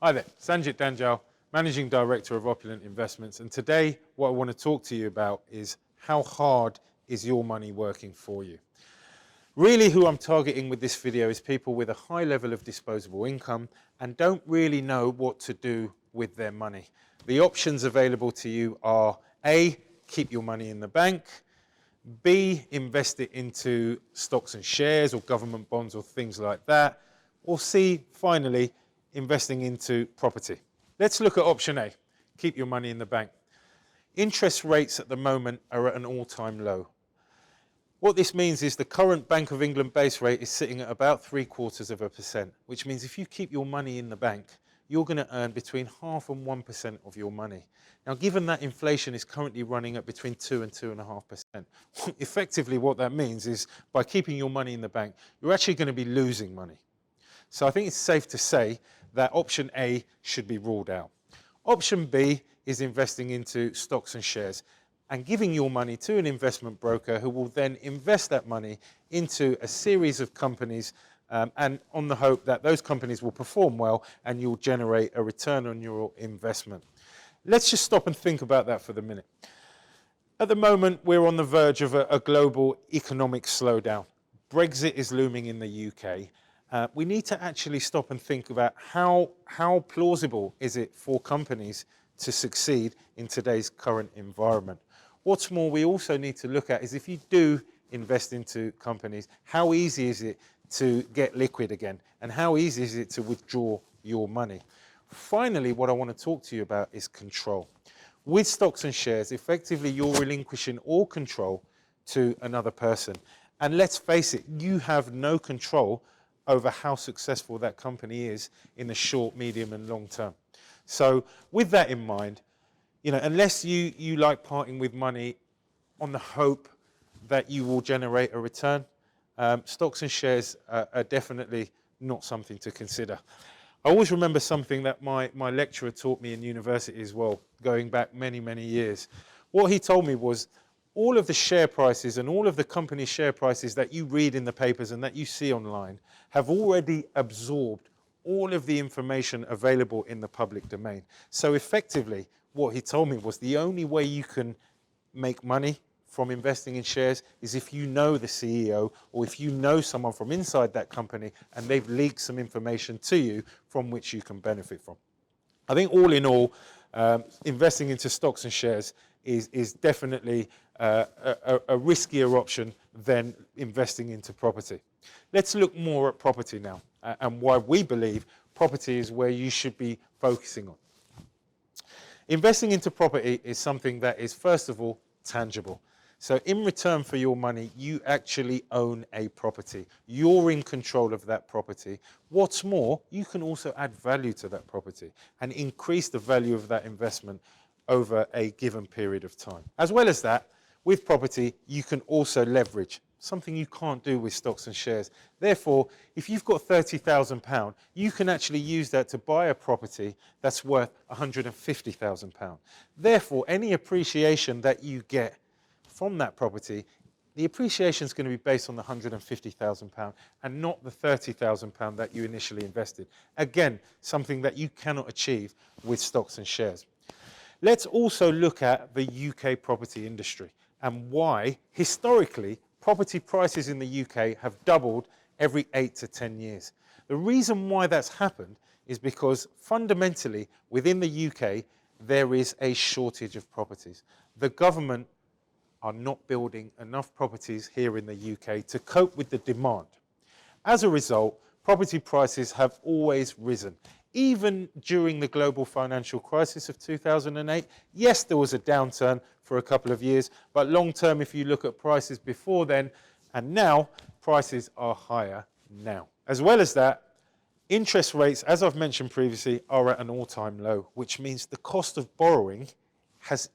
Hi there, Sanjit Danjal, Managing Director of Opulent Investments, and today what I want to talk to you about is how hard is your money working for you? Really who I'm targeting with this video is people with a high level of disposable income and don't really know what to do with their money. The options available to you are A, keep your money in the bank, B, invest it into stocks and shares or government bonds or things like that, or C, finally, investing into property. Let's look at option A, keep your money in the bank. Interest rates at the moment are at an all-time low. What this means is the current Bank of England base rate is sitting at about 0.75%, which means if you keep your money in the bank, you're going to earn between 0.5% and 1% of your money. Now, given that inflation is currently running at between 2 and 2.5%, effectively what that means is by keeping your money in the bank, you're actually going to be losing money. So I think it's safe to say that option A should be ruled out. Option B is investing into stocks and shares and giving your money to an investment broker who will then invest that money into a series of companies and on the hope that those companies will perform well and you'll generate a return on your investment. Let's just stop and think about that for the minute. At the moment, we're on the verge of a global economic slowdown. Brexit is looming in the UK. We need to actually stop and think about how plausible is it for companies to succeed in today's current environment. What's more, we also need to look at is if you do invest into companies, how easy is it to get liquid again? And how easy is it to withdraw your money? Finally, what I want to talk to you about is control. With stocks and shares, effectively you're relinquishing all control to another person. And let's face it, you have no control over how successful that company is in the short, medium and long term. So with that in mind, unless you like parting with money on the hope that you will generate a return, stocks and shares are definitely not something to consider. I always remember something that my lecturer taught me in university as well, going back many, many years. What he told me was all of the share prices and all of the company share prices that you read in the papers and that you see online have already absorbed all of the information available in the public domain. So effectively, what he told me was the only way you can make money from investing in shares is if you know the CEO or if you know someone from inside that company and they've leaked some information to you from which you can benefit from. I think all in all, investing into stocks and shares is definitely a riskier option than investing into property. Let's look more at property now and why we believe property is where you should be focusing on. Investing into property is something that is, first of all, tangible. So in return for your money, you actually own a property. You're in control of that property. What's more, you can also add value to that property and increase the value of that investment over a given period of time. As well as that, with property, you can also leverage, something you can't do with stocks and shares. Therefore, if you've got £30,000, you can actually use that to buy a property that's worth £150,000. Therefore, any appreciation that you get from that property, the appreciation is going to be based on the £150,000 and not the £30,000 that you initially invested. Again, something that you cannot achieve with stocks and shares. Let's also look at the UK property industry and why, historically, property prices in the UK have doubled every 8 to 10 years. The reason why that's happened is because fundamentally within the UK there is a shortage of properties. The government are not building enough properties here in the UK to cope with the demand. As a result, property prices have always risen. Even during the global financial crisis of 2008, yes, there was a downturn for a couple of years, but long term, if you look at prices before then and now, prices are higher now. As well as that, interest rates, as I've mentioned previously, are at an all-time low, which means the cost of borrowing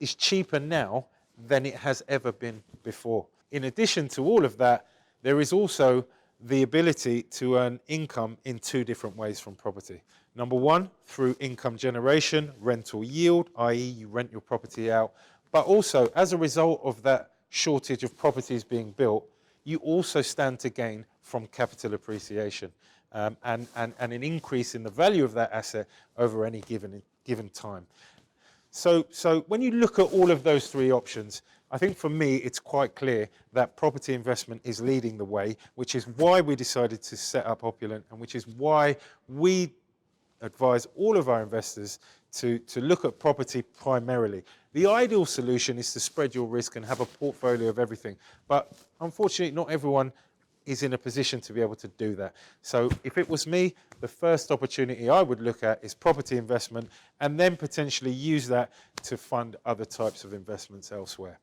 is cheaper now than it has ever been before. In addition to all of that, there is also the ability to earn income in two different ways from property. Number one, through income generation, rental yield, i.e. you rent your property out, but also as a result of that shortage of properties being built, you also stand to gain from capital appreciation. and an increase in the value of that asset over any given time. So when you look at all of those three options, I think for me it's quite clear that property investment is leading the way, which is why we decided to set up Opulent, and which is why we advise all of our investors to look at property primarily. The ideal solution is to spread your risk and have a portfolio of everything, but unfortunately not everyone is in a position to be able to do that. So if it was me, the first opportunity I would look at is property investment, and then potentially use that to fund other types of investments elsewhere.